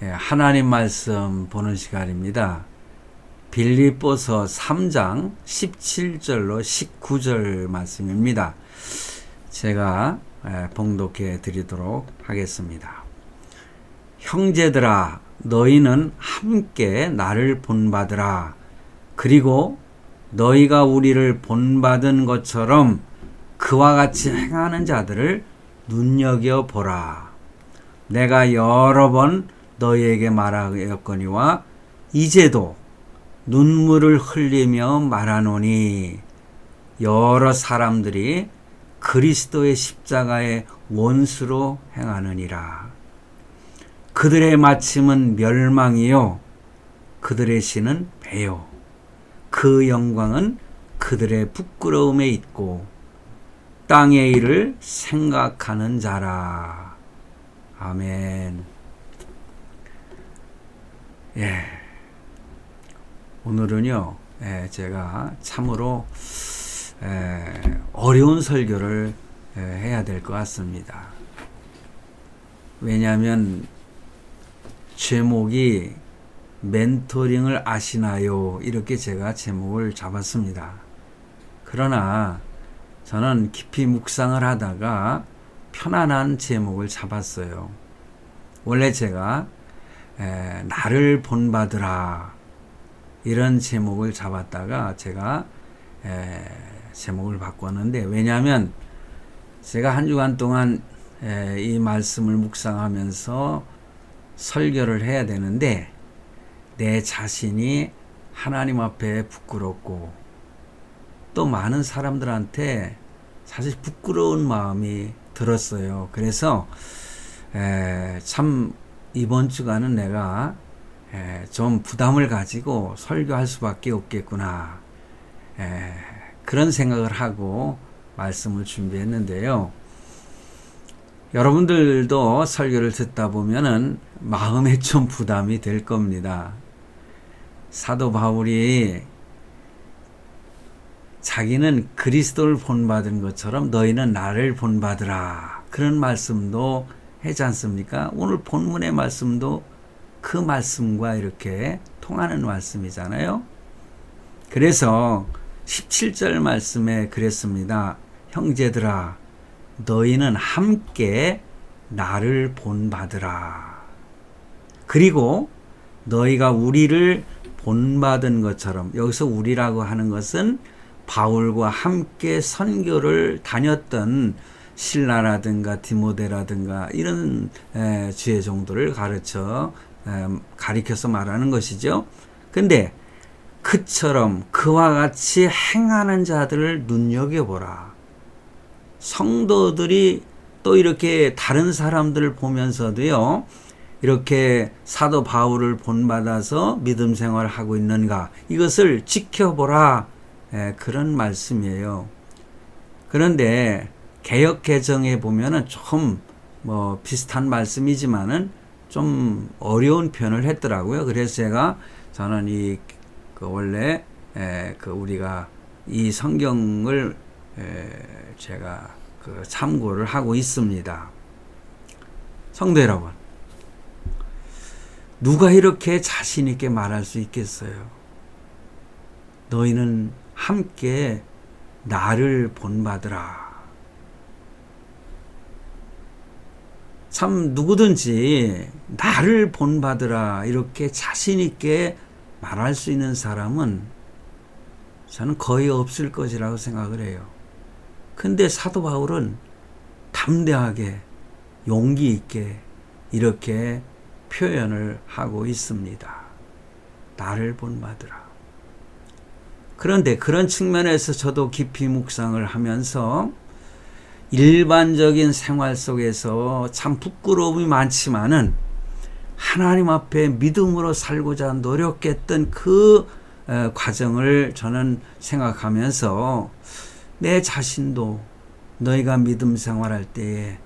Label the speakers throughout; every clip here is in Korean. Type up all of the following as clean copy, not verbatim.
Speaker 1: 하나님 말씀 보는 시간입니다. 빌립보서 3장 17절로 19절 말씀입니다. 제가 봉독해 드리도록 하겠습니다. 형제들아, 너희는 함께 나를 본받으라. 그리고 너희가 우리를 본받은 것처럼 그와 같이 행하는 자들을 눈여겨보라. 내가 여러 번 너희에게 말하였거니와 이제도 눈물을 흘리며 말하노니 여러 사람들이 그리스도의 십자가의 원수로 행하느니라. 그들의 마침은 멸망이요 그들의 신은 배요 그 영광은 그들의 부끄러움에 있고 땅의 일을 생각하는 자라. 아멘. 오늘은요, 제가 참으로 어려운 설교를 해야 될 것 같습니다. 왜냐하면 제목이 멘토링을 아시나요? 이렇게 제가 제목을 잡았습니다. 그러나 저는 깊이 묵상을 하다가 편안한 제목을 잡았어요. 원래 제가 나를 본받으라 이런 제목을 잡았다가 제가 제목을 바꿨는데, 왜냐하면 제가 한 주간 동안 이 말씀을 묵상하면서 설교를 해야 되는데 내 자신이 하나님 앞에 부끄럽고 또 많은 사람들한테 사실 부끄러운 마음이 들었어요. 그래서 참 이번 주간은 내가 좀 부담을 가지고 설교할 수밖에 없겠구나, 그런 생각을 하고 말씀을 준비했는데요. 여러분들도 설교를 듣다 보면은 마음에 좀 부담이 될 겁니다. 사도 바울이 자기는 그리스도를 본받은 것처럼 너희는 나를 본받으라, 그런 말씀도 하지 않습니까? 오늘 본문의 말씀도 그 말씀과 이렇게 통하는 말씀이잖아요. 그래서 17절 말씀에 그랬습니다. 형제들아, 너희는 함께 나를 본받으라. 그리고 너희가 우리를 본받은 것처럼, 여기서 우리라고 하는 것은 바울과 함께 선교를 다녔던 실라라든가 디모데라든가 이런 주의 종들을 가리켜서 말하는 것이죠. 근데 그처럼 그와 같이 행하는 자들을 눈여겨보라. 성도들이 또 이렇게 다른 사람들을 보면서도요, 이렇게 사도 바울을 본받아서 믿음 생활을 하고 있는가, 이것을 지켜보라, 그런 말씀이에요. 그런데 개역 개정에 보면은 좀 비슷한 말씀이지만은 좀 어려운 표현을 했더라고요. 그래서 저는 원래 우리가 이 성경을 제가 참고를 하고 있습니다. 성도 여러분, 누가 이렇게 자신 있게 말할 수 있겠어요? 너희는 함께 나를 본받으라. 참 누구든지 나를 본받으라 이렇게 자신 있게 말할 수 있는 사람은 저는 거의 없을 것이라고 생각을 해요. 근데 사도 바울은 담대하게 용기 있게 이렇게 표현을 하고 있습니다. 나를 본받으라. 그런데 그런 측면에서 저도 깊이 묵상을 하면서 일반적인 생활 속에서 참 부끄러움이 많지만은 하나님 앞에 믿음으로 살고자 노력했던 그 과정을 저는 생각하면서 내 자신도 너희가 믿음 생활할 때에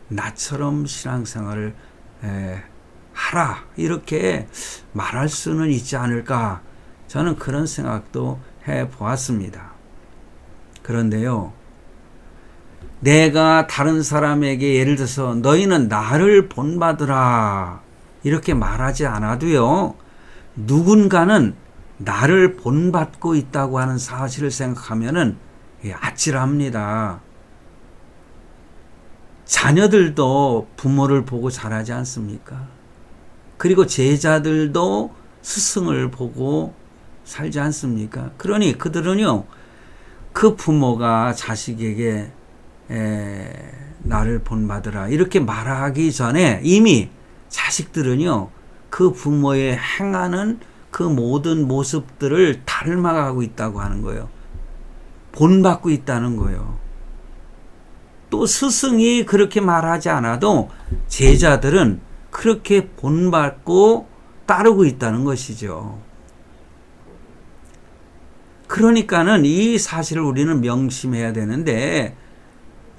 Speaker 1: 나처럼 신앙생활을 하라, 이렇게 말할 수는 있지 않을까, 저는 그런 생각도 해보았습니다. 그런데요, 내가 다른 사람에게 예를 들어서 너희는 나를 본받으라 이렇게 말하지 않아도요, 누군가는 나를 본받고 있다고 하는 사실을 생각하면은 아찔합니다. 자녀들도 부모를 보고 자라지 않습니까? 그리고 제자들도 스승을 보고 살지 않습니까? 그러니 그들은요, 그 부모가 자식에게 나를 본받으라 이렇게 말하기 전에 이미 자식들은요, 그 부모의 행하는 그 모든 모습들을 닮아가고 있다고 하는 거예요. 본받고 있다는 거예요. 또 스승이 그렇게 말하지 않아도 제자들은 그렇게 본받고 따르고 있다는 것이죠. 그러니까는 이 사실을 우리는 명심해야 되는데,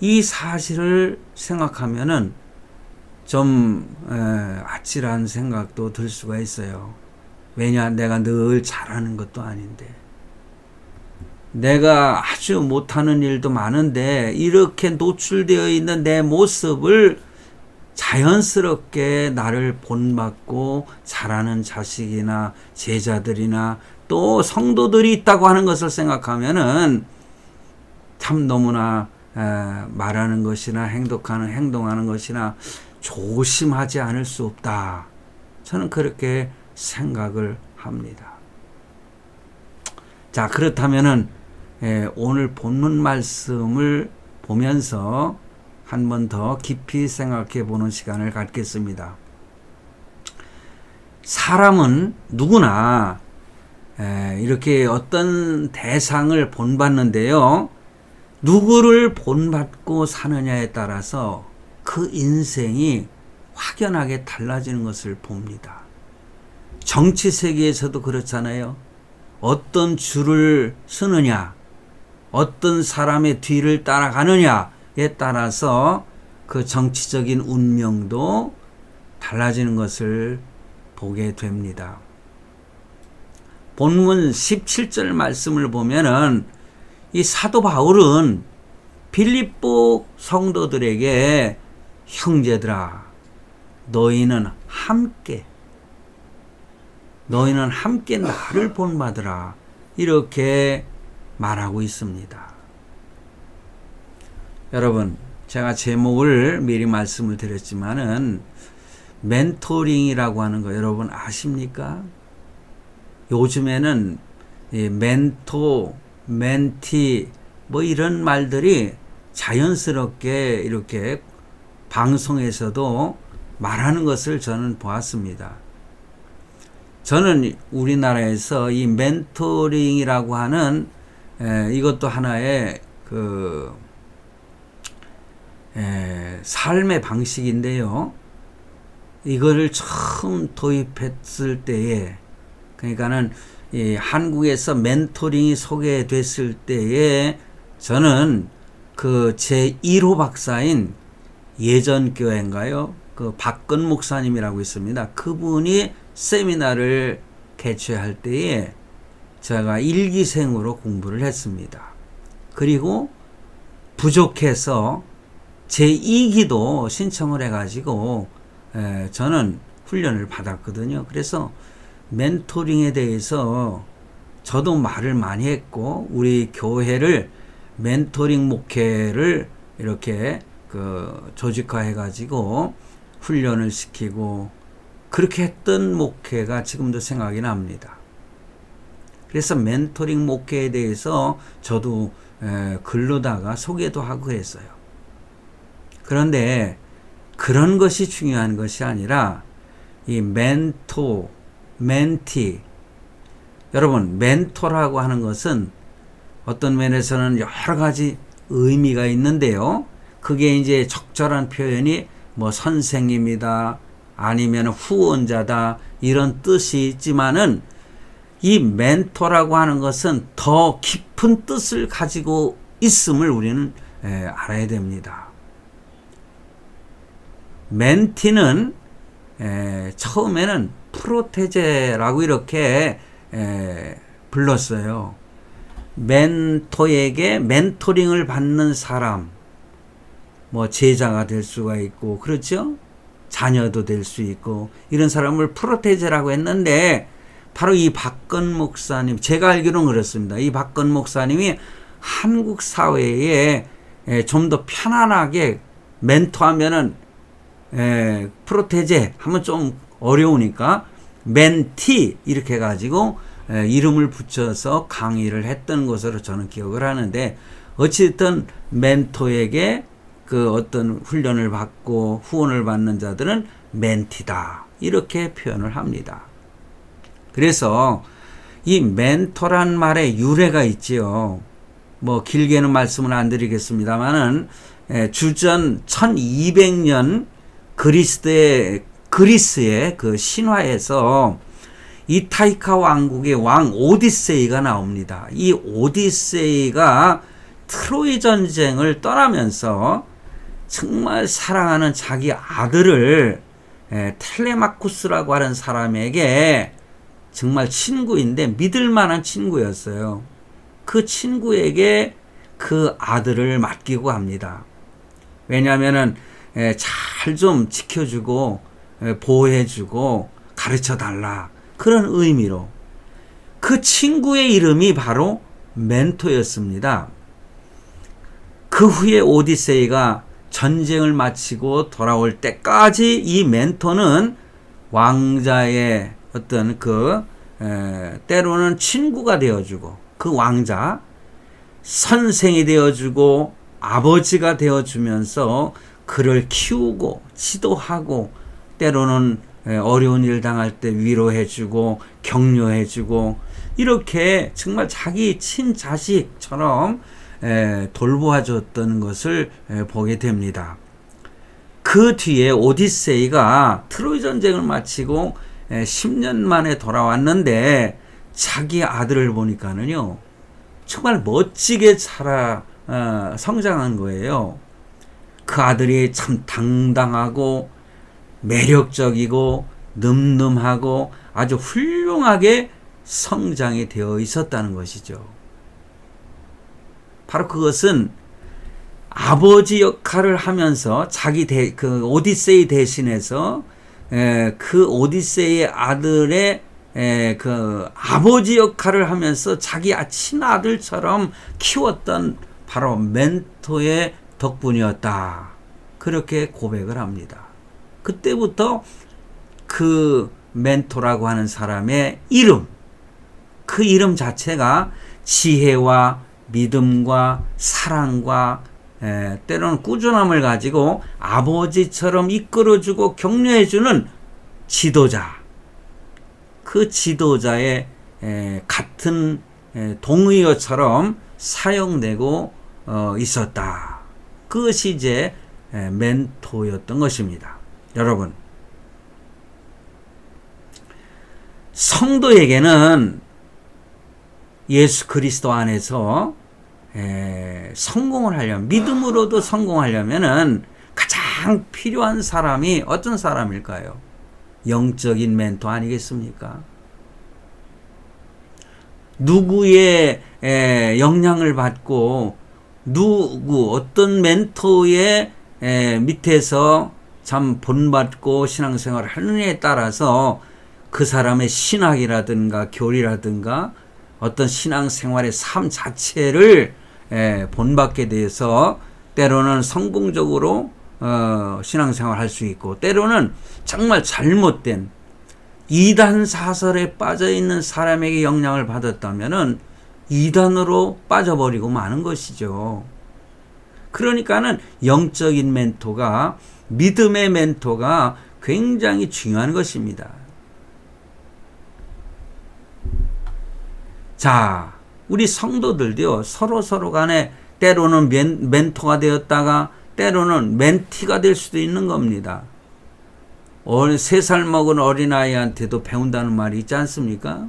Speaker 1: 이 사실을 생각하면은 좀 아찔한 생각도 들 수가 있어요. 왜냐, 내가 늘 잘하는 것도 아닌데, 내가 아주 못하는 일도 많은데 이렇게 노출되어 있는 내 모습을 자연스럽게 나를 본받고 자라는 자식이나 제자들이나 또 성도들이 있다고 하는 것을 생각하면은 참 너무나 말하는 것이나 행동하는 것이나 조심하지 않을 수 없다. 저는 그렇게 생각을 합니다. 자, 그렇다면은 오늘 본문 말씀을 보면서 한 번 더 깊이 생각해 보는 시간을 갖겠습니다. 사람은 누구나 이렇게 어떤 대상을 본받는데요, 누구를 본받고 사느냐에 따라서 그 인생이 확연하게 달라지는 것을 봅니다. 정치 세계에서도 그렇잖아요. 어떤 줄을 서느냐, 어떤 사람의 뒤를 따라가느냐에 따라서 그 정치적인 운명도 달라지는 것을 보게 됩니다. 본문 17절 말씀을 보면은 이 사도 바울은 빌립보 성도들에게 형제들아, 너희는 함께 나를 본받으라 이렇게 말하고 있습니다. 여러분, 제가 제목을 미리 말씀을 드렸지만은 멘토링이라고 하는 거 여러분 아십니까? 요즘에는 멘토, 멘티 뭐 이런 말들이 자연스럽게 이렇게 방송에서도 말하는 것을 저는 보았습니다. 저는 우리나라에서 이 멘토링이라고 하는 이것도 하나의 그 삶의 방식인데요. 이거를 처음 도입했을 때에, 그러니까는 이 한국에서 멘토링이 소개됐을 때에 저는 그 제1호 박사인 예전교회인가요? 그 박근 목사님이라고 있습니다. 그분이 세미나를 개최할 때에 제가 일기생으로 공부를 했습니다. 그리고 부족해서 제2기도 신청을 해가지고 저는 훈련을 받았거든요. 그래서 멘토링에 대해서 저도 말을 많이 했고, 우리 교회를 멘토링 목회를 이렇게 조직화해가지고 훈련을 시키고 그렇게 했던 목회가 지금도 생각이 납니다. 그래서 멘토링 목회에 대해서 저도 글로다가 소개도 하고 그랬어요. 그런데 그런 것이 중요한 것이 아니라 이 멘토, 멘티, 여러분 멘토라고 하는 것은 어떤 면에서는 여러 가지 의미가 있는데요. 그게 이제 적절한 표현이 뭐 선생님이다, 아니면 후원자다, 이런 뜻이 있지만은 이 멘토라고 하는 것은 더 깊은 뜻을 가지고 있음을 우리는 알아야 됩니다. 멘티는 처음에는 프로테제라고 이렇게 불렀어요. 멘토에게 멘토링을 받는 사람, 뭐 제자가 될 수가 있고 그렇죠. 자녀도 될 수 있고, 이런 사람을 프로테제라고 했는데, 바로 이 박건 목사님, 제가 알기로는 그렇습니다. 이 박건 목사님이 한국 사회에 좀 더 편안하게 멘토하면은 프로테제 하면 좀 어려우니까 멘티 이렇게 해가지고 이름을 붙여서 강의를 했던 것으로 저는 기억을 하는데, 어찌됐든 멘토에게 그 어떤 훈련을 받고 후원을 받는 자들은 멘티다 이렇게 표현을 합니다. 그래서 이 멘토란 말에 유래가 있지요. 뭐 길게는 말씀을 안 드리겠습니다만은 주전 1200년 그리스의 그 신화에서 이타이카 왕국의 왕 오디세이가 나옵니다. 이 오디세이가 트로이 전쟁을 떠나면서 정말 사랑하는 자기 아들을 텔레마쿠스라고 하는 사람에게, 정말 친구인데 믿을 만한 친구였어요. 그 친구에게 그 아들을 맡기고 합니다. 왜냐하면은 잘 좀 지켜주고 보호해주고 가르쳐달라, 그런 의미로. 그 친구의 이름이 바로 멘토였습니다. 그 후에 오디세이가 전쟁을 마치고 돌아올 때까지 이 멘토는 왕자의 어떤 때로는 친구가 되어주고, 그 왕자 선생이 되어주고 아버지가 되어주면서 그를 키우고 지도하고, 때로는 어려운 일 당할 때 위로해주고 격려해주고, 이렇게 정말 자기 친자식처럼 돌보아줬던 것을 보게 됩니다. 그 뒤에 오디세이가 트로이 전쟁을 마치고 10년 만에 돌아왔는데, 자기 아들을 보니까는요 정말 멋지게 성장한 거예요. 그 아들이 참 당당하고 매력적이고 늠름하고 아주 훌륭하게 성장이 되어 있었다는 것이죠. 바로 그것은 아버지 역할을 하면서 그 오디세이 대신해서 그 오디세이의 아들의 그 아버지 역할을 하면서 자기 친아들처럼 키웠던 바로 멘토의 덕분이었다, 그렇게 고백을 합니다. 그때부터 그 멘토라고 하는 사람의 이름, 그 이름 자체가 지혜와 믿음과 사랑과 때로는 꾸준함을 가지고 아버지처럼 이끌어주고 격려해주는 지도자, 그 지도자의 같은 동의어처럼 사용되고 있었다. 그것이 이제 멘토였던 것입니다. 여러분, 성도에게는 예수 그리스도 안에서 성공을 하려면, 믿음으로도 성공하려면은 가장 필요한 사람이 어떤 사람일까요? 영적인 멘토 아니겠습니까? 누구의 영향을 받고 어떤 멘토의 밑에서 참 본받고 신앙생활을 하느냐에 따라서 그 사람의 신학이라든가 교리라든가 어떤 신앙생활의 삶 자체를 본받게 돼서 때로는 성공적으로 신앙생활 할 수 있고, 때로는 정말 잘못된 이단 사설에 빠져있는 사람에게 영향을 받았다면은 이단으로 빠져버리고 마는 것이죠. 그러니까는 영적인 멘토가, 믿음의 멘토가 굉장히 중요한 것입니다. 자, 우리 성도들도요, 서로 간에 때로는 멘토가 되었다가 때로는 멘티가 될 수도 있는 겁니다. 3살 먹은 어린아이한테도 배운다는 말이 있지 않습니까?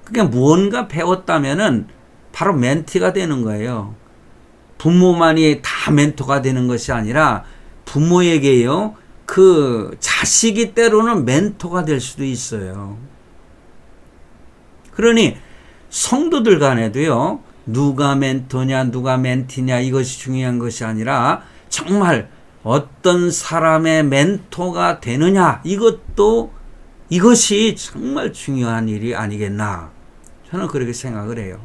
Speaker 1: 그게 무언가 배웠다면은 바로 멘티가 되는 거예요. 부모만이 다 멘토가 되는 것이 아니라 부모에게요, 그 자식이 때로는 멘토가 될 수도 있어요. 그러니 성도들 간에도요, 누가 멘토냐 누가 멘티냐 이것이 중요한 것이 아니라 정말 어떤 사람의 멘토가 되느냐, 이것이 정말 중요한 일이 아니겠나. 저는 그렇게 생각을 해요.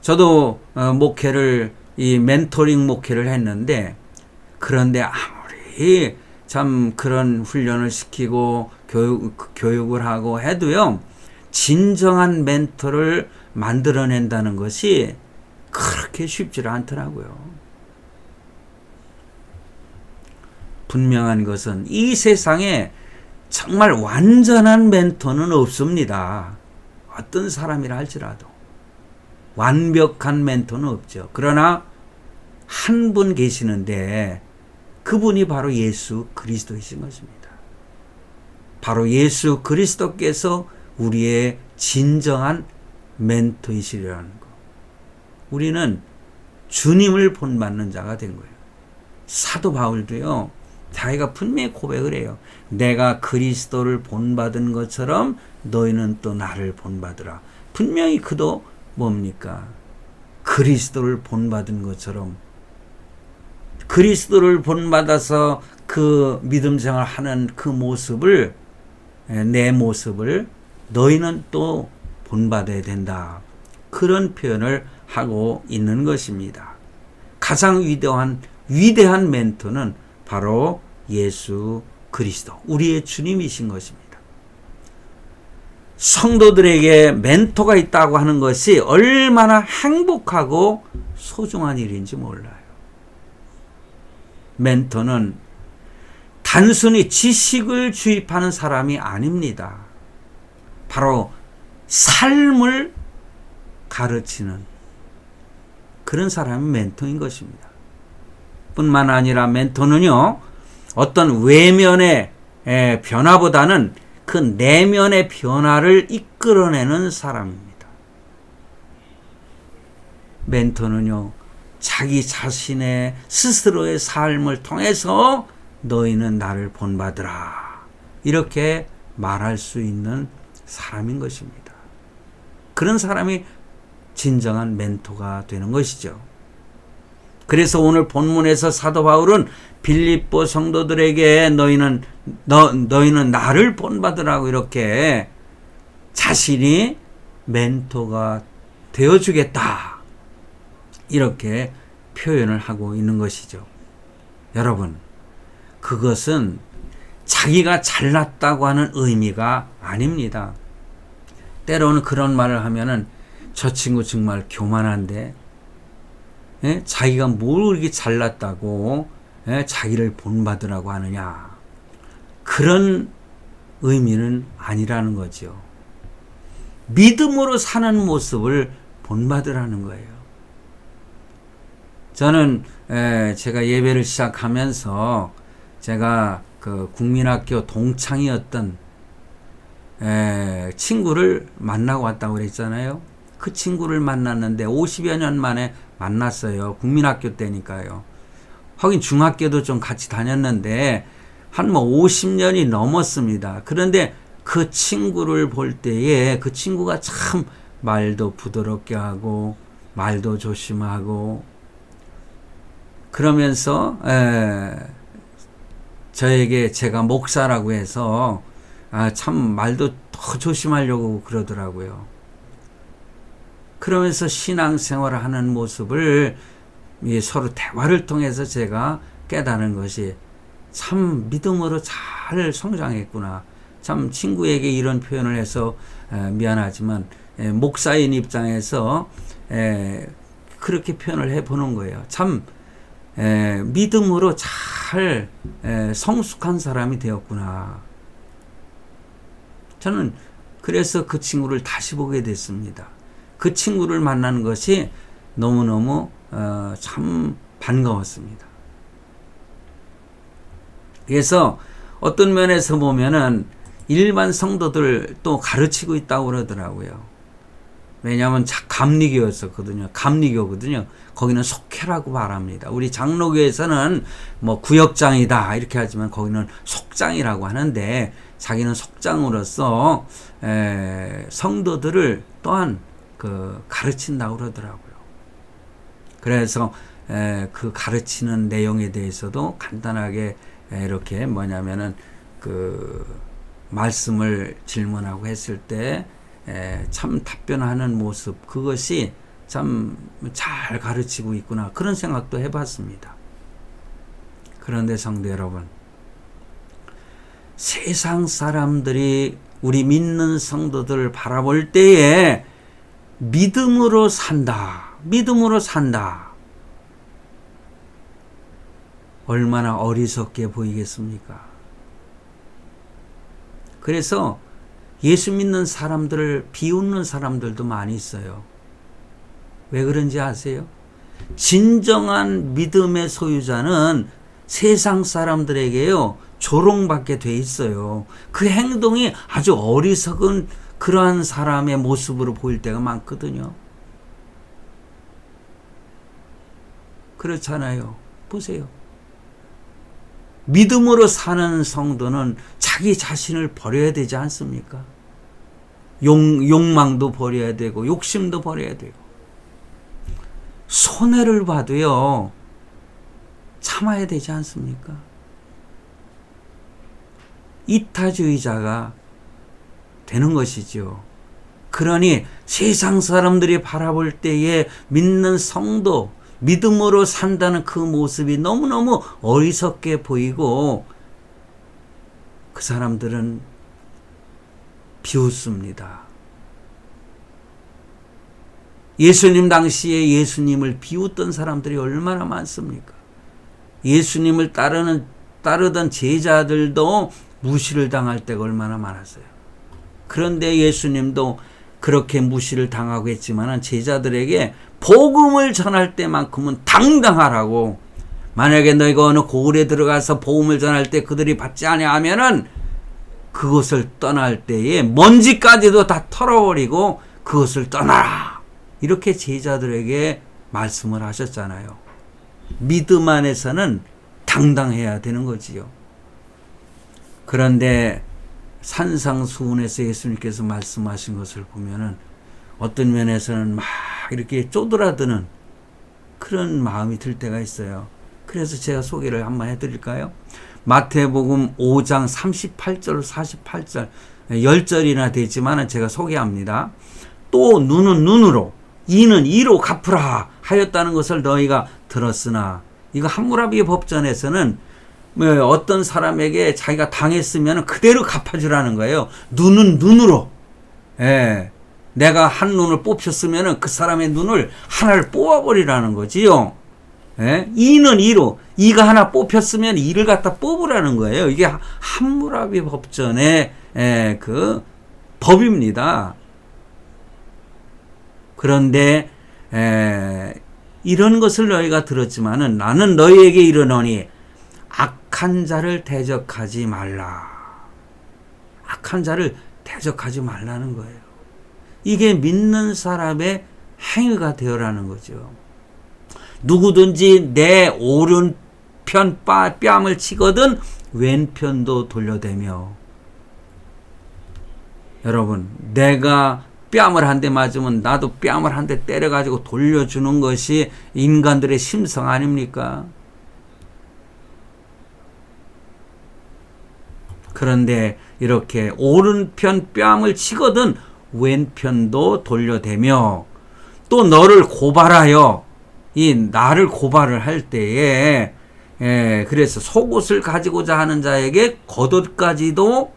Speaker 1: 저도 이 멘토링 목회를 했는데, 그런데 아무리 참 그런 훈련을 시키고 교육을 하고 해도요, 진정한 멘토를 만들어낸다는 것이 그렇게 쉽지 않더라고요. 분명한 것은 이 세상에 정말 완전한 멘토는 없습니다. 어떤 사람이라 할지라도 완벽한 멘토는 없죠. 그러나 한 분 계시는데 그분이 바로 예수 그리스도이신 것입니다. 바로 예수 그리스도께서 우리의 진정한 멘토이시라는 것. 우리는 주님을 본받는 자가 된 거예요. 사도 바울도요, 자기가 분명히 고백을 해요. 내가 그리스도를 본받은 것처럼 너희는 또 나를 본받으라. 분명히 그도 뭡니까? 그리스도를 본받은 것처럼, 그리스도를 본받아서 그 믿음 생활하는 그 모습을, 내 모습을 너희는 또 본받아야 된다. 그런 표현을 하고 있는 것입니다. 가장 위대한 멘토는 바로 예수 그리스도, 우리의 주님이신 것입니다. 성도들에게 멘토가 있다고 하는 것이 얼마나 행복하고 소중한 일인지 몰라요. 멘토는 단순히 지식을 주입하는 사람이 아닙니다. 바로 삶을 가르치는 그런 사람이 멘토인 것입니다. 뿐만 아니라 멘토는요, 어떤 외면의 변화보다는 그 내면의 변화를 이끌어내는 사람입니다. 멘토는요, 자기 자신의 스스로의 삶을 통해서 너희는 나를 본받으라, 이렇게 말할 수 있는 사람인 것입니다. 그런 사람이 진정한 멘토가 되는 것이죠. 그래서 오늘 본문에서 사도 바울은 빌립보 성도들에게 너희는 나를 본받으라고 이렇게 자신이 멘토가 되어주겠다, 이렇게 표현을 하고 있는 것이죠. 여러분, 그것은 자기가 잘났다고 하는 의미가 아닙니다. 때로는 그런 말을 하면은 저 친구 정말 교만한데, 자기가 뭘 이렇게 잘났다고 자기를 본받으라고 하느냐, 그런 의미는 아니라는 거죠. 믿음으로 사는 모습을 본받으라는 거예요. 저는 제가 예배를 시작하면서 제가 그 국민학교 동창이었던 친구를 만나고 왔다고 그랬잖아요. 그 친구를 만났는데 50여 년 만에 만났어요. 국민학교 때니까요. 하긴 중학교도 좀 같이 다녔는데 한 50년이 넘었습니다. 그런데 그 친구를 볼 때에 그 친구가 참 말도 부드럽게 하고 말도 조심하고 그러면서 저에게 제가 목사라고 해서 참 말도 더 조심하려고 그러더라고요. 그러면서 신앙생활을 하는 모습을 서로 대화를 통해서 제가 깨달은 것이 참 믿음으로 잘 성장했구나. 참 친구에게 이런 표현을 해서 미안하지만 목사인 입장에서 그렇게 표현을 해보는 거예요. 참 믿음으로 잘 성숙한 사람이 되었구나. 저는 그래서 그 친구를 다시 보게 됐습니다. 그 친구를 만나는 것이 너무너무 참 반가웠습니다. 그래서 어떤 면에서 보면은 일반 성도들 또 가르치고 있다고 그러더라고요. 왜냐하면 감리교였었거든요. 감리교거든요. 거기는 속회라고 말합니다. 우리 장로교에서는 뭐 구역장이다 이렇게 하지만 거기는 속장이라고 하는데 자기는 속장으로서 성도들을 또한 가르친다고 그러더라고요. 그래서 그 가르치는 내용에 대해서도 간단하게 이렇게 뭐냐면은 그 말씀을 질문하고 했을 때 참 답변하는 모습, 그것이 참 잘 가르치고 있구나, 그런 생각도 해봤습니다. 그런데 성도 여러분, 세상 사람들이 우리 믿는 성도들을 바라볼 때에 믿음으로 산다, 믿음으로 산다, 얼마나 어리석게 보이겠습니까? 그래서 예수 믿는 사람들을 비웃는 사람들도 많이 있어요. 왜 그런지 아세요? 진정한 믿음의 소유자는 세상 사람들에게요, 조롱받게 돼 있어요. 그 행동이 아주 어리석은 그러한 사람의 모습으로 보일 때가 많거든요. 그렇잖아요. 보세요. 믿음으로 사는 성도는 자기 자신을 버려야 되지 않습니까? 욕망도 버려야 되고 욕심도 버려야 되고, 손해를 봐도요 참아야 되지 않습니까? 이타주의자가 되는 것이죠. 그러니 세상 사람들이 바라볼 때에 믿는 성도, 믿음으로 산다는 그 모습이 너무너무 어리석게 보이고, 그 사람들은 비웃습니다. 예수님 당시에 예수님을 비웃던 사람들이 얼마나 많습니까? 예수님을 따르던 제자들도 무시를 당할 때가 얼마나 많았어요. 그런데 예수님도 그렇게 무시를 당하고 했지만 제자들에게 복음을 전할 때만큼은 당당하라고, 만약에 너희가 어느 고을에 들어가서 복음을 전할 때 그들이 받지 아니하면은 그것을 떠날 때에 먼지까지도 다 털어버리고 그것을 떠나라, 이렇게 제자들에게 말씀을 하셨잖아요. 믿음 안에서는 당당해야 되는 거지요. 그런데 산상수훈에서 예수님께서 말씀하신 것을 보면은 어떤 면에서는 막 이렇게 쪼드라드는 그런 마음이 들 때가 있어요. 그래서 제가 소개를 한번 해드릴까요? 마태복음 5장 38절 48절 10절이나 되지만 제가 소개합니다. 또 눈은 눈으로 이는 이로 갚으라 하였다는 것을 너희가 들었으나, 이거 함무라비 법전에서는 어떤 사람에게 자기가 당했으면 그대로 갚아주라는 거예요. 눈은 눈으로. 내가 한 눈을 뽑혔으면 그 사람의 눈을 하나를 뽑아버리라는 거지요. 이는 이로, 이가 하나 뽑혔으면 이를 갖다 뽑으라는 거예요. 이게 함무라비 법전의 그 법입니다. 그런데 이런 것을 너희가 들었지만은 나는 너희에게 이르노니 악한 자를 대적하지 말라. 악한 자를 대적하지 말라는 거예요. 이게 믿는 사람의 행위가 되어라는 거죠. 누구든지 내 오른편 뺨을 치거든 왼편도 돌려대며. 여러분, 내가 뺨을 한 대 맞으면 나도 뺨을 한 대 때려가지고 돌려주는 것이 인간들의 심성 아닙니까? 그런데 이렇게 오른편 뺨을 치거든 왼편도 돌려대며, 또 너를 고발하여, 이 나를 고발을 할 때에 그래서 속옷을 가지고자 하는 자에게 겉옷까지도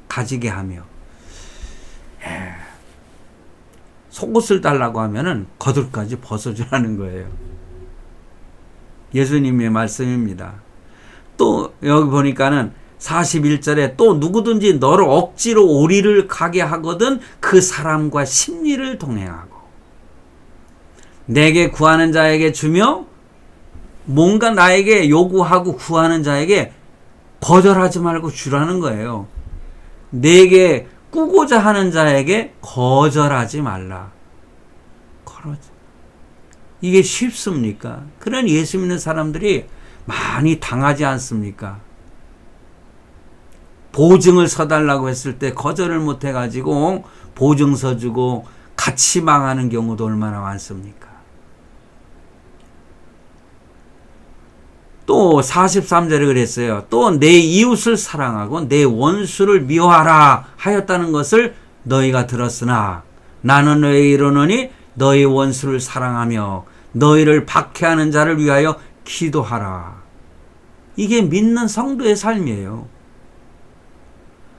Speaker 1: 가지게 하며, 속옷을 달라고 하면은 겉옷까지 벗어주라는 거예요. 예수님의 말씀입니다. 또 여기 보니까는 41절에 또 누구든지 너를 억지로 오리를 가게 하거든 그 사람과 심리를 동행하고, 내게 구하는 자에게 주며 뭔가 나에게 요구하고 구하는 자에게 거절하지 말고 주라는 거예요. 내게 꾸고자 하는 자에게 거절하지 말라. 이게 쉽습니까? 그런 예수 믿는 사람들이 많이 당하지 않습니까? 보증을 서달라고 했을 때 거절을 못해가지고 보증서 주고 같이 망하는 경우도 얼마나 많습니까? 또 43절에 그랬어요. 또 내 이웃을 사랑하고 내 원수를 미워하라 하였다는 것을 너희가 들었으나 나는 너희에게 이르노니 너희 원수를 사랑하며 너희를 박해하는 자를 위하여 기도하라. 이게 믿는 성도의 삶이에요.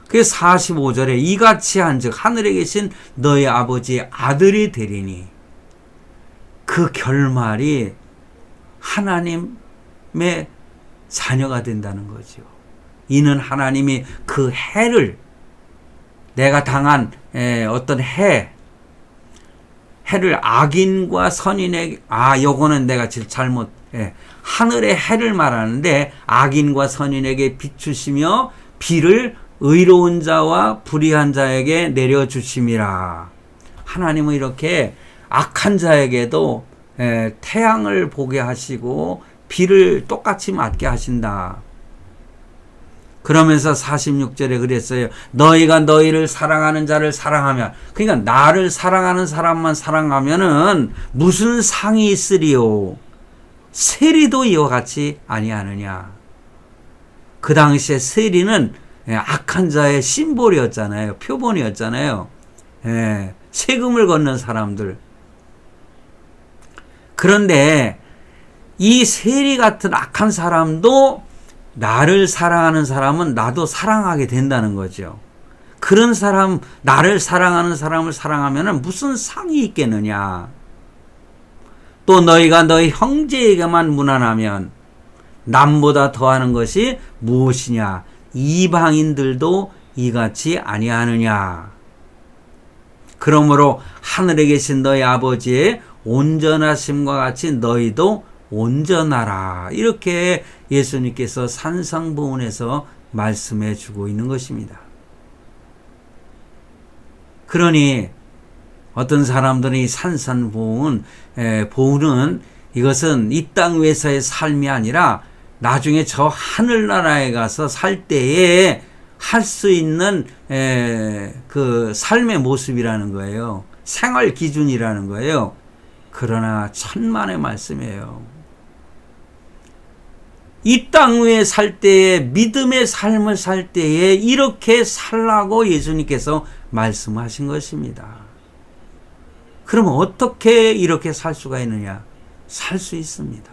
Speaker 1: 그 45절에 이같이 한즉 하늘에 계신 너희 아버지의 아들이 되리니, 그 결말이 하나님의 자녀가 된다는 거죠. 이는 하나님이 그 해를, 내가 당한 어떤 해를 악인과 선인에게, 요거는 내가 잘못, 하늘의 해를 말하는데 악인과 선인에게 비추시며 비를 의로운 자와 불의한 자에게 내려주심이라. 하나님은 이렇게 악한 자에게도 태양을 보게 하시고 비를 똑같이 맞게 하신다. 그러면서 46절에 그랬어요. 너희가 너희를 사랑하는 자를 사랑하면, 그러니까 나를 사랑하는 사람만 사랑하면은 무슨 상이 있으리요? 세리도 이와 같이 아니하느냐. 그 당시에 세리는 악한 자의 심볼이었잖아요. 표본이었잖아요. 세금을 걷는 사람들. 그런데 이 세리 같은 악한 사람도 나를 사랑하는 사람은 나도 사랑하게 된다는 거죠. 그런 사람, 나를 사랑하는 사람을 사랑하면 무슨 상이 있겠느냐. 또 너희가 너희 형제에게만 무난하면 남보다 더하는 것이 무엇이냐. 이방인들도 이같이 아니하느냐. 그러므로 하늘에 계신 너희 아버지의 온전하심과 같이 너희도 온전하라. 이렇게 예수님께서 산상보훈에서 말씀해 주고 있는 것입니다. 그러니 어떤 사람들은 이 산상보훈은 이것은 이 땅 위에서의 삶이 아니라 나중에 저 하늘나라에 가서 살 때에 할 수 있는 그 삶의 모습이라는 거예요. 생활 기준이라는 거예요. 그러나 천만의 말씀이에요. 이 땅 위에 살 때에, 믿음의 삶을 살 때에 이렇게 살라고 예수님께서 말씀하신 것입니다. 그럼 어떻게 이렇게 살 수가 있느냐? 살 수 있습니다.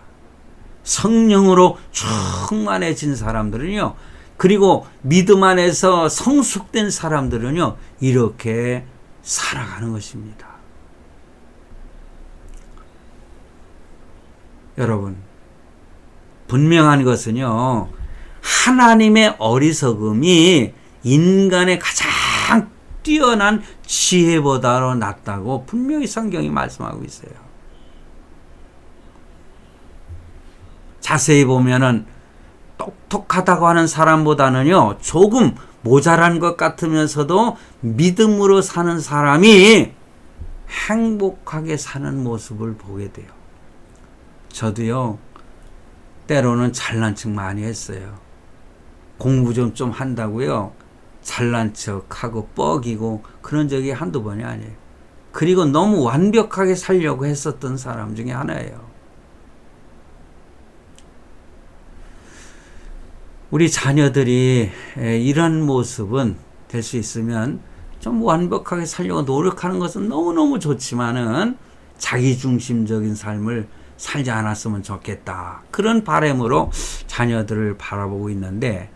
Speaker 1: 성령으로 충만해진 사람들은요, 그리고 믿음 안에서 성숙된 사람들은요, 이렇게 살아가는 것입니다. 여러분, 분명한 것은요, 하나님의 어리석음이 인간의 가장 뛰어난 지혜보다도 낫다고 분명히 성경이 말씀하고 있어요. 자세히 보면은 똑똑하다고 하는 사람보다는요, 조금 모자란 것 같으면서도 믿음으로 사는 사람이 행복하게 사는 모습을 보게 돼요. 저도요, 때로는 잘난 척 많이 했어요. 공부 좀 한다고요, 잘난 척하고 뻐기고 그런 적이 한두 번이 아니에요. 그리고 너무 완벽하게 살려고 했었던 사람 중에 하나예요. 우리 자녀들이 이런 모습은 될 수 있으면 좀 완벽하게 살려고 노력하는 것은 너무너무 좋지만은 자기중심적인 삶을 살지 않았으면 좋겠다. 그런 바람으로 자녀들을 바라보고 있는데,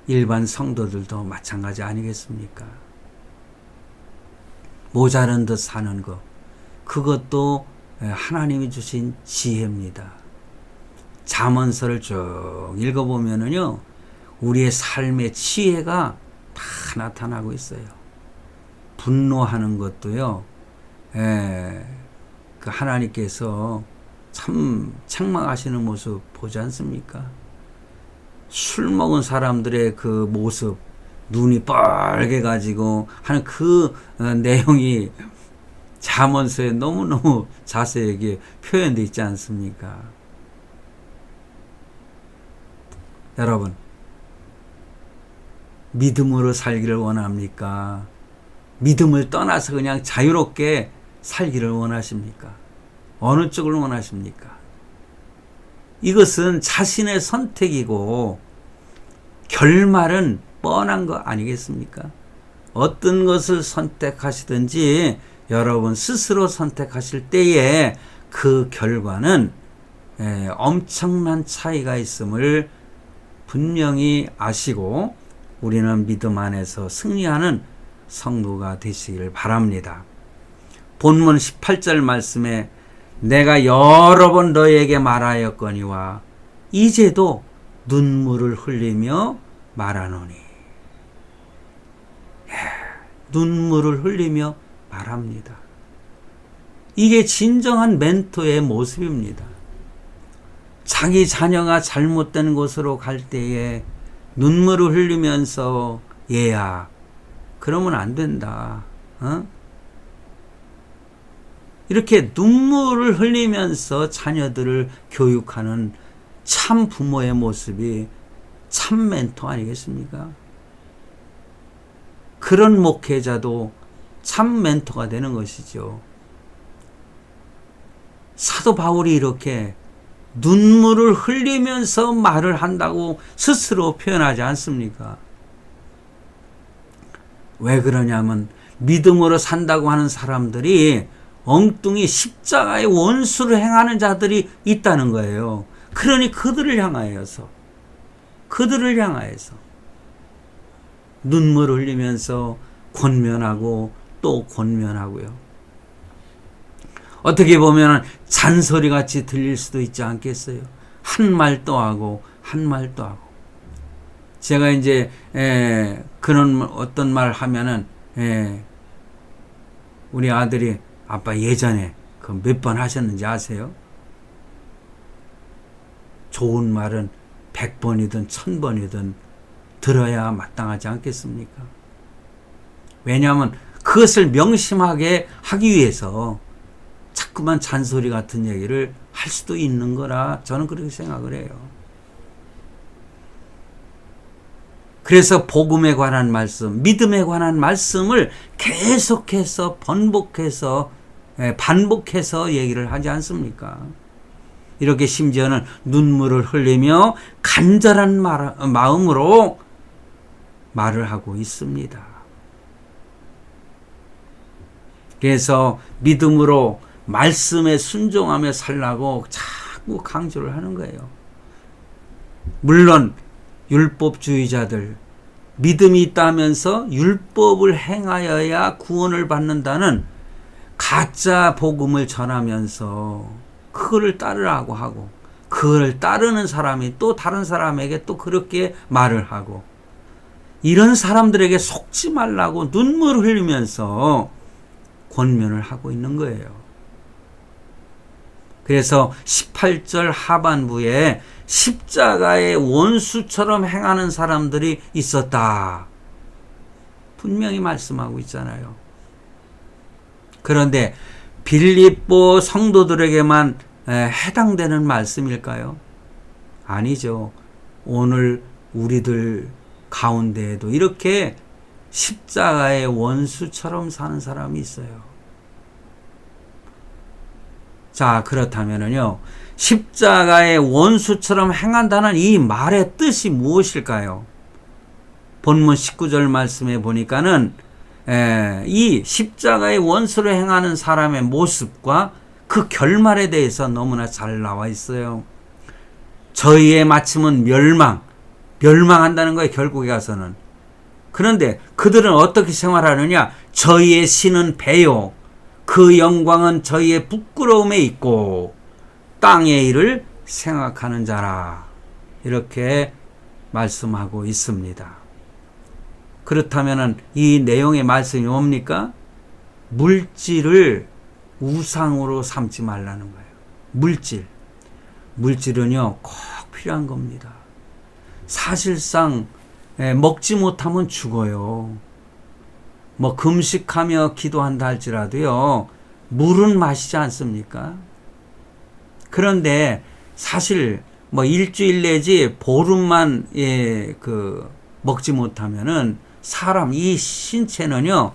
Speaker 1: 일반 성도들도 마찬가지 아니겠습니까? 모자른 듯 사는 것, 그것도 하나님이 주신 지혜입니다. 잠언서를 쭉 읽어보면은요, 우리의 삶의 지혜가 다 나타나고 있어요. 분노하는 것도요, 그 하나님께서 참 책망하시는 모습 보지 않습니까? 술 먹은 사람들의 그 모습, 눈이 뻘게 가지고 하는 그 내용이 잠언서에 너무너무 자세하게 표현되어 있지 않습니까? 여러분, 믿음으로 살기를 원합니까? 믿음을 떠나서 그냥 자유롭게 살기를 원하십니까? 어느 쪽을 원하십니까? 이것은 자신의 선택이고 결말은 뻔한 거 아니겠습니까? 어떤 것을 선택하시든지 여러분 스스로 선택하실 때에 그 결과는 엄청난 차이가 있음을 분명히 아시고 우리는 믿음 안에서 승리하는 성도가 되시길 바랍니다. 본문 18절 말씀에 내가 여러 번 너에게 말하였거니와 이제도 눈물을 흘리며 말하노니. 눈물을 흘리며 말합니다. 이게 진정한 멘토의 모습입니다. 자기 자녀가 잘못된 곳으로 갈 때에 눈물을 흘리면서 얘야 그러면 안 된다. 이렇게 눈물을 흘리면서 자녀들을 교육하는 참 부모의 모습이 참 멘토 아니겠습니까? 그런 목회자도 참 멘토가 되는 것이죠. 사도 바울이 이렇게 눈물을 흘리면서 말을 한다고 스스로 표현하지 않습니까? 왜 그러냐면 믿음으로 산다고 하는 사람들이 엉뚱이 십자가의 원수를 행하는 자들이 있다는 거예요. 그러니 그들을 향하여서 눈물을 흘리면서 권면하고 또 권면하고요. 어떻게 보면 잔소리 같이 들릴 수도 있지 않겠어요? 한 말 또 하고 한 말 또 하고. 제가 이제 그런 어떤 말 하면은 우리 아들이 아빠 예전에 그 몇 번 하셨는지 아세요? 좋은 말은 100번이든 1000번이든 들어야 마땅하지 않겠습니까? 왜냐하면 그것을 명심하게 하기 위해서 자꾸만 잔소리 같은 얘기를 할 수도 있는 거라 저는 그렇게 생각을 해요. 그래서 복음에 관한 말씀, 믿음에 관한 말씀을 계속해서 반복해서 얘기를 하지 않습니까? 이렇게 심지어는 눈물을 흘리며 간절한 마음으로 말을 하고 있습니다. 그래서 믿음으로 말씀에 순종하며 살라고 자꾸 강조를 하는 거예요. 물론 율법주의자들, 믿음이 있다면서 율법을 행하여야 구원을 받는다는 가짜 복음을 전하면서 그거를 따르라고 하고, 그걸 따르는 사람이 또 다른 사람에게 또 그렇게 말을 하고, 이런 사람들에게 속지 말라고 눈물을 흘리면서 권면을 하고 있는 거예요. 그래서 18절 하반부에 십자가의 원수처럼 행하는 사람들이 있었다. 분명히 말씀하고 있잖아요. 그런데 빌립보 성도들에게만 해당되는 말씀일까요? 아니죠. 오늘 우리들 가운데에도 이렇게 십자가의 원수처럼 사는 사람이 있어요. 자, 그렇다면요, 십자가의 원수처럼 행한다는 이 말의 뜻이 무엇일까요? 본문 19절 말씀에 보니까는 이 십자가의 원수를 행하는 사람의 모습과 그 결말에 대해서 너무나 잘 나와 있어요. 저희의 마침은 멸망한다는 거예요, 결국에 가서는. 그런데 그들은 어떻게 생활하느냐? 저희의 신은 배요, 그 영광은 저희의 부끄러움에 있고 땅의 일을 생각하는 자라. 이렇게 말씀하고 있습니다. 그렇다면 이 내용의 말씀이 뭡니까? 물질을 우상으로 삼지 말라는 거예요. 물질은요 꼭 필요한 겁니다. 사실상 먹지 못하면 죽어요. 뭐 금식하며 기도한다 할지라도요, 물은 마시지 않습니까? 그런데 사실 뭐 일주일 내지 보름만 먹지 못하면은 사람 이 신체는요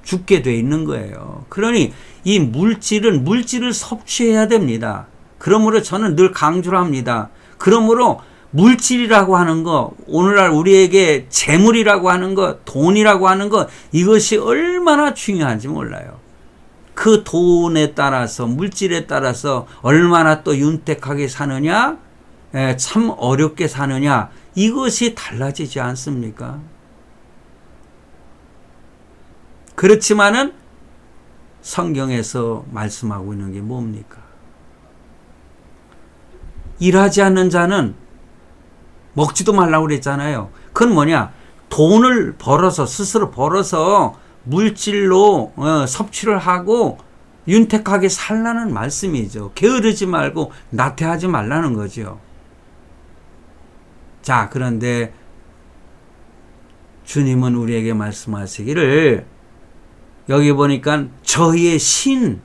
Speaker 1: 죽게 돼 있는 거예요. 그러니 이 물질을 섭취해야 됩니다. 그러므로 저는 늘 강조를 합니다. 그러므로 물질이라고 하는 거, 오늘날 우리에게 재물이라고 하는 거, 돈이라고 하는 거, 이것이 얼마나 중요한지 몰라요. 그 돈에 따라서, 물질에 따라서 얼마나 또 윤택하게 사느냐, 참 어렵게 사느냐, 이것이 달라지지 않습니까? 그렇지만은 성경에서 말씀하고 있는 게 뭡니까? 일하지 않는 자는 먹지도 말라고 그랬잖아요. 그건 뭐냐? 돈을 벌어서, 스스로 벌어서 물질로 섭취를 하고 윤택하게 살라는 말씀이죠. 게으르지 말고 나태하지 말라는 거죠. 자, 그런데 주님은 우리에게 말씀하시기를, 여기 보니까 저희의 신,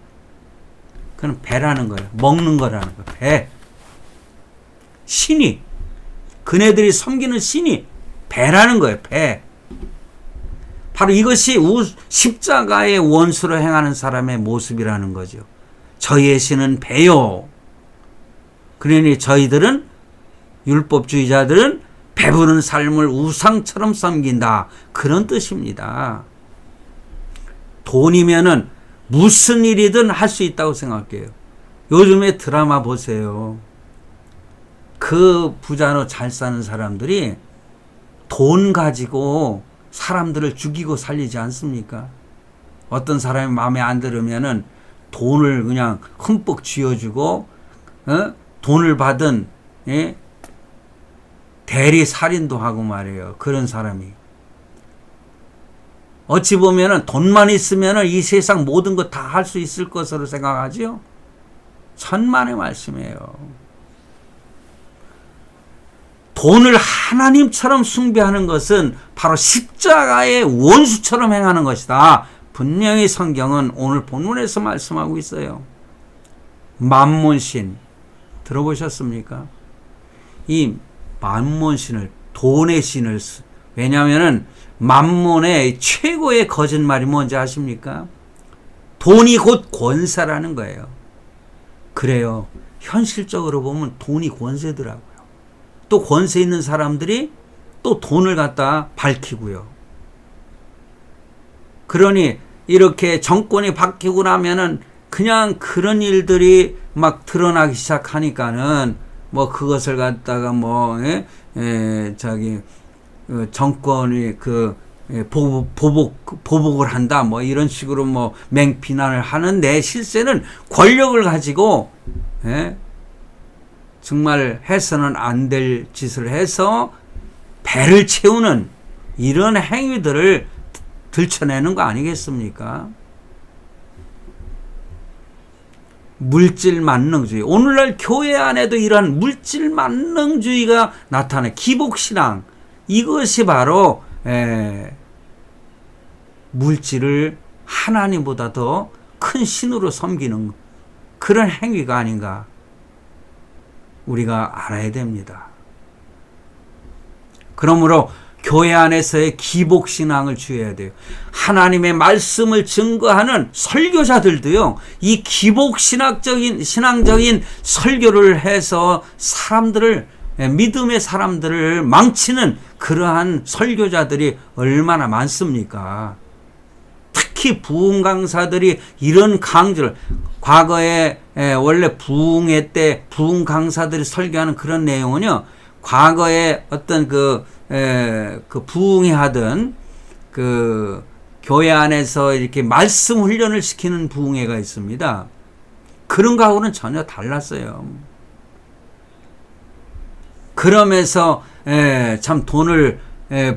Speaker 1: 그건 배라는 거예요. 먹는 거라는 거예요. 배. 신이, 그네들이 섬기는 신이 배라는 거예요. 배. 바로 이것이 십자가의 원수로 행하는 사람의 모습이라는 거죠. 저희의 신은 배요. 그러니 저희들은, 율법주의자들은 배부른 삶을 우상처럼 섬긴다, 그런 뜻입니다. 돈이면은 무슨 일이든 할 수 있다고 생각해요. 요즘에 드라마 보세요. 그 부자로 잘 사는 사람들이 돈 가지고 사람들을 죽이고 살리지 않습니까? 어떤 사람이 마음에 안 들으면은 돈을 그냥 흠뻑 쥐어주고, 돈을 받은, 대리 살인도 하고 말이에요. 그런 사람이. 어찌 보면은 돈만 있으면은 이 세상 모든 것 다 할 수 있을 것으로 생각하죠? 천만의 말씀이에요. 돈을 하나님처럼 숭배하는 것은 바로 십자가의 원수처럼 행하는 것이다. 분명히 성경은 오늘 본문에서 말씀하고 있어요. 만몬신 들어보셨습니까? 이 만몬신을, 돈의 신을, 왜냐하면은 만몬의 최고의 거짓말이 뭔지 아십니까? 돈이 곧 권세라는 거예요. 그래요. 현실적으로 보면 돈이 권세더라고요. 또 권세 있는 사람들이 또 돈을 갖다 밝히고요. 그러니 이렇게 정권이 바뀌고 나면은 그냥 그런 일들이 막 드러나기 시작하니까는 뭐 그것을 갖다가 뭐 정권이 보복을 한다, 뭐 이런 식으로 뭐 맹비난을 하는데, 실제는 권력을 가지고 정말 해서는 안 될 짓을 해서 배를 채우는 이런 행위들을 들춰내는 거 아니겠습니까? 물질 만능주의. 오늘날 교회 안에도 이러한 물질 만능주의가 나타나요. 기복신앙. 이것이 바로 물질을 하나님보다 더 큰 신으로 섬기는 그런 행위가 아닌가, 우리가 알아야 됩니다. 그러므로 교회 안에서의 기복신앙을 주의해야 돼요. 하나님의 말씀을 증거하는 설교자들도요, 이 기복신앙적인 설교를 해서 사람들을, 믿음의 사람들을 망치는 그러한 설교자들이 얼마나 많습니까? 특히 부흥 강사들이 이런 강조를, 과거에 원래 부흥회 때 부흥 강사들이 설교하는 그런 내용은요, 과거에 어떤 그 부흥회 하던 그 교회 안에서 이렇게 말씀 훈련을 시키는 부흥회가 있습니다. 그런 거하고는 전혀 달랐어요. 그러면서 참 돈을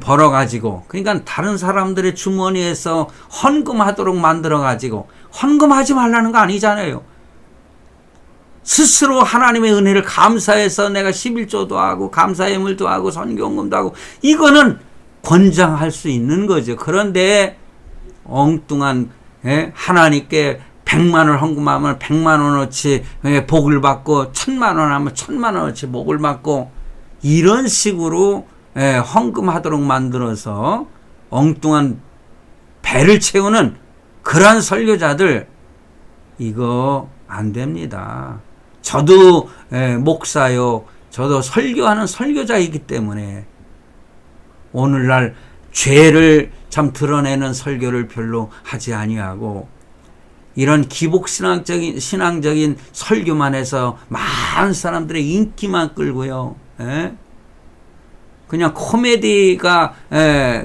Speaker 1: 벌어가지고, 그러니까 다른 사람들의 주머니에서 헌금하도록 만들어가지고, 헌금하지 말라는 거 아니잖아요. 스스로 하나님의 은혜를 감사해서 내가 11조도 하고 감사예물도 하고 선교헌금도 하고, 이거는 권장할 수 있는 거죠. 그런데 엉뚱한 하나님께 100만 원 헌금하면 100만 원어치 복을 받고, 1000만 원 하면 1000만 원어치 복을 받고, 이런 식으로 헌금하도록 만들어서 엉뚱한 배를 채우는 그러한 설교자들 이거 안 됩니다. 저도 목사요. 저도 설교하는 설교자이기 때문에 오늘날 죄를 참 드러내는 설교를 별로 하지 아니하고 이런 신앙적인 설교만 해서 많은 사람들의 인기만 끌고요. 그냥 코미디가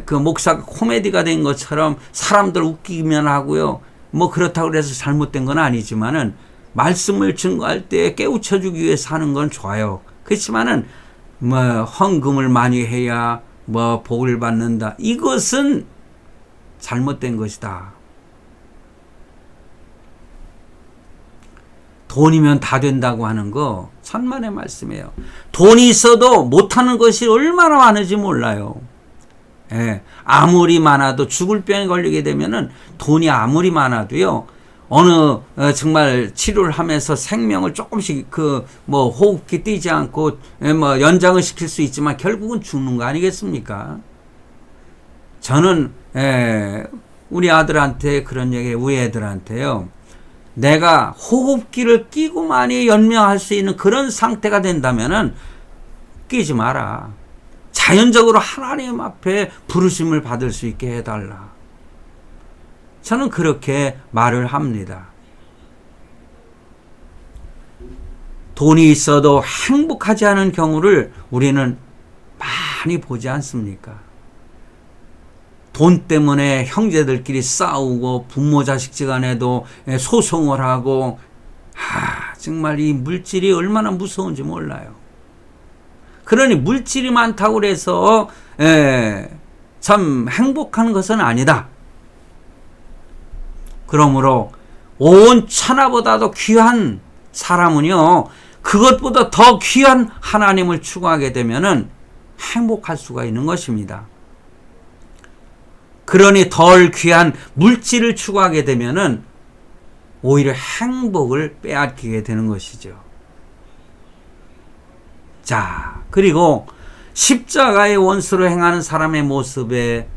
Speaker 1: 그 목사가 코미디가 된 것처럼 사람들 웃기면 하고요. 뭐 그렇다고 해서 잘못된 건 아니지만은 말씀을 증거할 때 깨우쳐주기 위해서 하는 건 좋아요. 그렇지만은 뭐 헌금을 많이 해야 뭐 복을 받는다. 이것은 잘못된 것이다. 돈이면 다 된다고 하는 거 천만의 말씀이에요. 돈이 있어도 못하는 것이 얼마나 많은지 몰라요. 아무리 많아도 죽을 병에 걸리게 되면은 돈이 아무리 많아도요. 어느 정말 치료를 하면서 생명을 조금씩 그 뭐 호흡기 뛰지 않고 뭐 연장을 시킬 수 있지만 결국은 죽는 거 아니겠습니까? 저는 우리 아들한테 그런 얘기를 우리 애들한테요. 내가 호흡기를 끼고만이 연명할 수 있는 그런 상태가 된다면은 끼지 마라. 자연적으로 하나님 앞에 부르심을 받을 수 있게 해달라. 저는 그렇게 말을 합니다. 돈이 있어도 행복하지 않은 경우를 우리는 많이 보지 않습니까? 돈 때문에 형제들끼리 싸우고 부모 자식지간에도 소송을 하고 정말 이 물질이 얼마나 무서운지 몰라요. 그러니 물질이 많다고 해서 참 행복한 것은 아니다. 그러므로 온 천하보다도 귀한 사람은요. 그것보다 더 귀한 하나님을 추구하게 되면은 행복할 수가 있는 것입니다. 그러니 덜 귀한 물질을 추구하게 되면은 오히려 행복을 빼앗기게 되는 것이죠. 자, 그리고 십자가의 원수로 행하는 사람의 모습에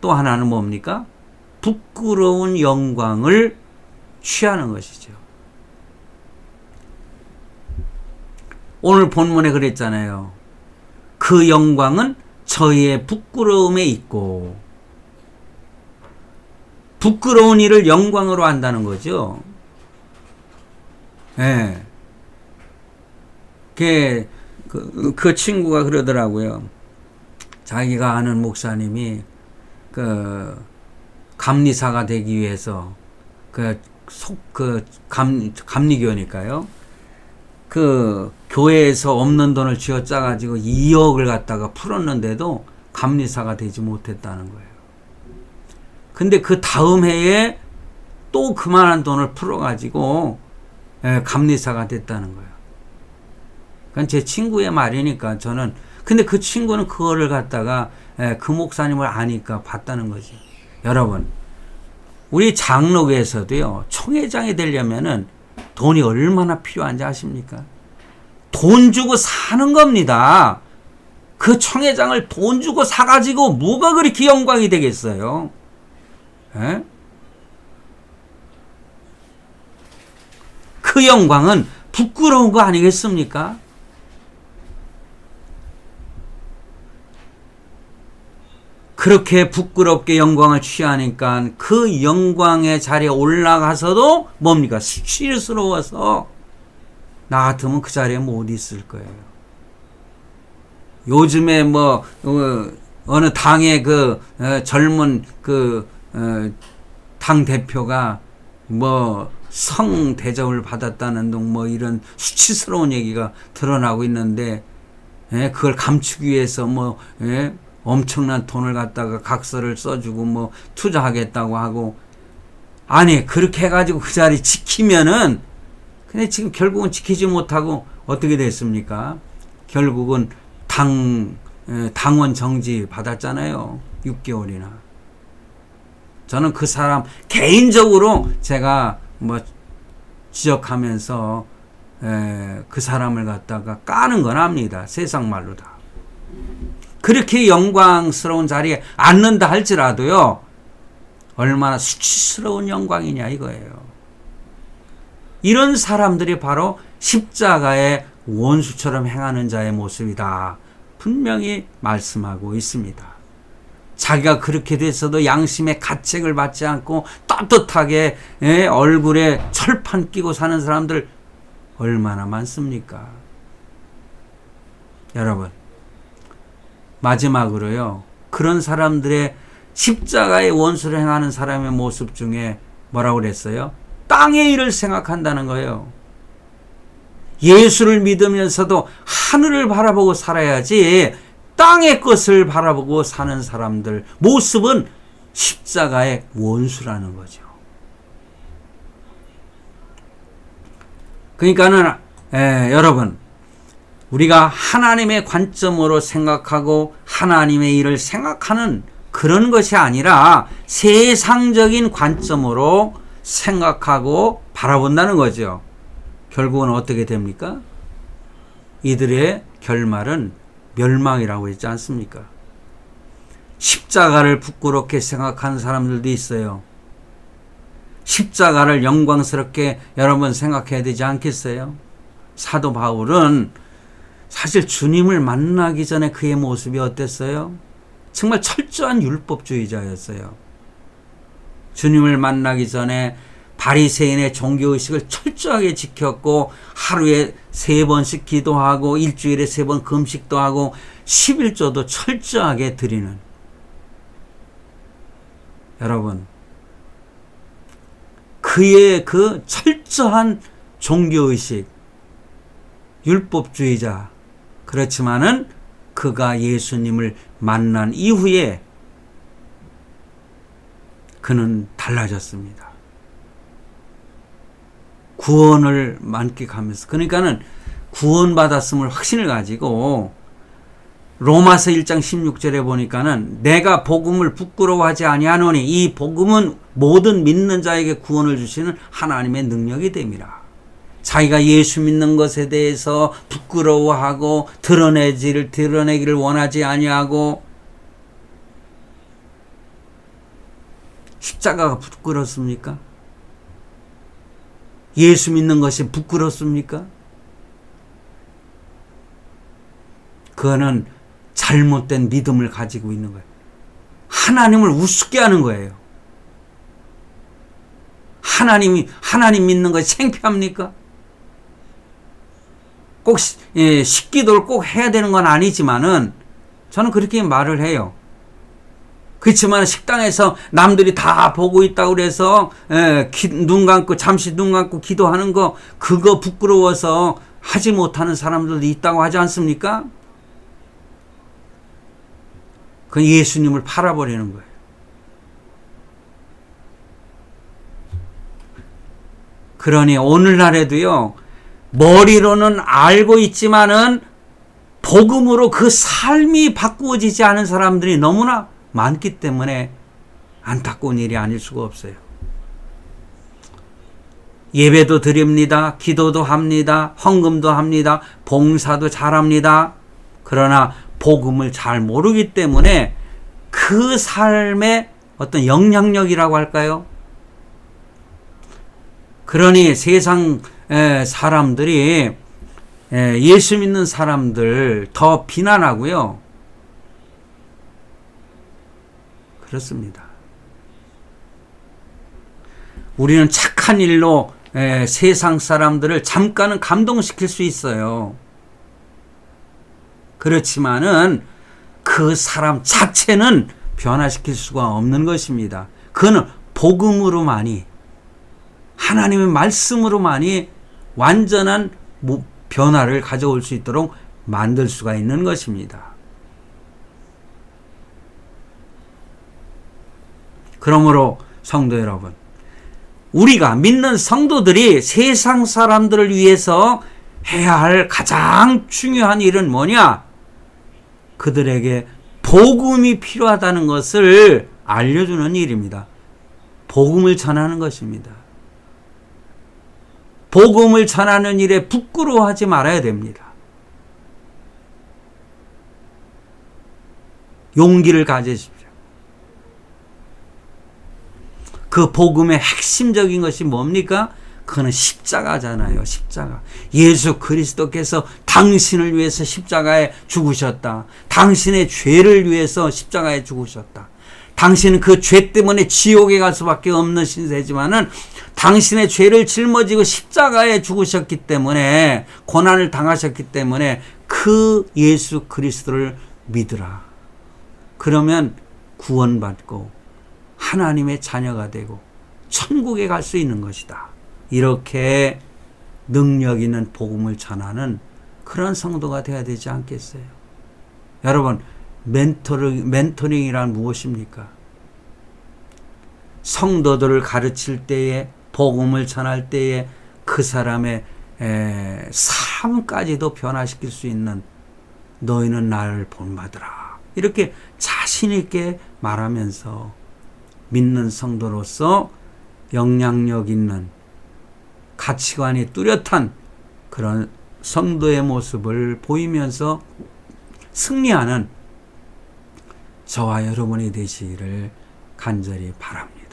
Speaker 1: 또 하나는 뭡니까? 부끄러운 영광을 취하는 것이죠. 오늘 본문에 그랬잖아요. 그 영광은 저희의 부끄러움에 있고, 부끄러운 일을 영광으로 한다는 거죠. 그 친구가 그러더라고요. 자기가 아는 목사님이 감리사가 되기 위해서 감리교니까요. 그 교회에서 없는 돈을 쥐어짜가지고 2억을 갖다가 풀었는데도 감리사가 되지 못했다는 거예요. 근데 그 다음 해에 또 그만한 돈을 풀어가지고 감리사가 됐다는 거예요. 그건 제 친구의 말이니까 저는. 근데 그 친구는 그거를 갖다가 그 목사님을 아니까 봤다는 거지. 여러분, 우리 장로교에서도요, 총회장이 되려면은 돈이 얼마나 필요한지 아십니까? 돈 주고 사는 겁니다. 그 총회장을 돈 주고 사가지고 뭐가 그렇게 영광이 되겠어요? 그 영광은 부끄러운 거 아니겠습니까? 그렇게 부끄럽게 영광을 취하니까 그 영광의 자리에 올라가서도 뭡니까? 수치스러워서 나 같으면 그 자리에 못 있을 거예요. 요즘에 뭐 어느 당의 젊은 당 대표가 뭐 성 대접을 받았다는 등 뭐 이런 수치스러운 얘기가 드러나고 있는데 그걸 감추기 위해서 엄청난 돈을 갖다가 각서를 써주고 뭐 투자하겠다고 하고, 아니 그렇게 해가지고 그 자리 지키면은, 근데 지금 결국은 지키지 못하고 어떻게 됐습니까? 결국은 당원 정지 받았잖아요. 6개월이나. 저는 그 사람 개인적으로 제가 뭐 지적하면서 그 사람을 갖다가 까는 건 압니다. 세상 말로 다. 그렇게 영광스러운 자리에 앉는다 할지라도요, 얼마나 수치스러운 영광이냐 이거예요. 이런 사람들이 바로 십자가의 원수처럼 행하는 자의 모습이다. 분명히 말씀하고 있습니다. 자기가 그렇게 됐어도 양심의 가책을 받지 않고 떳떳하게 얼굴에 철판 끼고 사는 사람들 얼마나 많습니까? 여러분, 마지막으로요, 그런 사람들의 십자가의 원수를 행하는 사람의 모습 중에 뭐라고 그랬어요? 땅의 일을 생각한다는 거예요. 예수를 믿으면서도 하늘을 바라보고 살아야지 땅의 것을 바라보고 사는 사람들 모습은 십자가의 원수라는 거죠. 그러니까는 여러분, 우리가 하나님의 관점으로 생각하고 하나님의 일을 생각하는 그런 것이 아니라 세상적인 관점으로 생각하고 바라본다는 거죠. 결국은 어떻게 됩니까? 이들의 결말은 멸망이라고 했지 않습니까? 십자가를 부끄럽게 생각하는 사람들도 있어요. 십자가를 영광스럽게 여러분 생각해야 되지 않겠어요? 사도 바울은 사실 주님을 만나기 전에 그의 모습이 어땠어요? 정말 철저한 율법주의자였어요. 주님을 만나기 전에 바리새인의 종교의식을 철저하게 지켰고 하루에 3번씩 기도하고 일주일에 3번 금식도 하고 11조도 철저하게 드리는, 여러분, 그의 그 철저한 종교의식, 율법주의자, 그렇지만은 그가 예수님을 만난 이후에 그는 달라졌습니다. 구원을 만끽하면서, 그러니까는 구원받았음을 확신을 가지고 로마서 1장 16절에 보니까는 내가 복음을 부끄러워하지 아니하노니 이 복음은 모든 믿는 자에게 구원을 주시는 하나님의 능력이 됨이라. 자기가 예수 믿는 것에 대해서 부끄러워하고 드러내기를 원하지 아니하고, 십자가가 부끄럽습니까? 예수 믿는 것이 부끄럽습니까? 그거는 잘못된 믿음을 가지고 있는 거예요. 하나님을 우습게 하는 거예요. 하나님 믿는 것이 창피합니까? 꼭 식기도를 꼭 해야 되는 건 아니지만은 저는 그렇게 말을 해요. 그렇지만 식당에서 남들이 다 보고 있다고 그래서 잠시 눈 감고 기도하는 거, 그거 부끄러워서 하지 못하는 사람들도 있다고 하지 않습니까? 그건 예수님을 팔아버리는 거예요. 그러니 오늘날에도요, 머리로는 알고 있지만은 복음으로 그 삶이 바꾸어지지 않은 사람들이 너무나 많기 때문에 안타까운 일이 아닐 수가 없어요. 예배도 드립니다. 기도도 합니다. 헌금도 합니다. 봉사도 잘합니다. 그러나 복음을 잘 모르기 때문에 그 삶의 어떤 영향력이라고 할까요? 그러니 세상 사람들이 예수 믿는 사람들 더 비난하고요. 그렇습니다. 우리는 착한 일로 세상 사람들을 잠깐은 감동시킬 수 있어요. 그렇지만은 그 사람 자체는 변화시킬 수가 없는 것입니다. 그는 복음으로만이, 하나님의 말씀으로만이 완전한 변화를 가져올 수 있도록 만들 수가 있는 것입니다. 그러므로 성도 여러분, 우리가 믿는 성도들이 세상 사람들을 위해서 해야 할 가장 중요한 일은 뭐냐? 그들에게 복음이 필요하다는 것을 알려주는 일입니다. 복음을 전하는 것입니다. 복음을 전하는 일에 부끄러워하지 말아야 됩니다. 용기를 가지십시오. 그 복음의 핵심적인 것이 뭡니까? 그거는 십자가잖아요. 십자가. 예수 그리스도께서 당신을 위해서 십자가에 죽으셨다. 당신의 죄를 위해서 십자가에 죽으셨다. 당신은 그 죄 때문에 지옥에 갈 수밖에 없는 신세지만은 당신의 죄를 짊어지고 십자가에 죽으셨기 때문에, 고난을 당하셨기 때문에 그 예수 그리스도를 믿으라. 그러면 구원받고 하나님의 자녀가 되고 천국에 갈 수 있는 것이다. 이렇게 능력 있는 복음을 전하는 그런 성도가 되어야 되지 않겠어요? 여러분, 멘토링이란 무엇입니까? 성도들을 가르칠 때에, 복음을 전할 때에 그 사람의 삶까지도 변화시킬 수 있는, 너희는 나를 본받으라, 이렇게 자신 있게 말하면서 믿는 성도로서 영향력 있는, 가치관이 뚜렷한 그런 성도의 모습을 보이면서 승리하는 저와 여러분이 되시기를 간절히 바랍니다.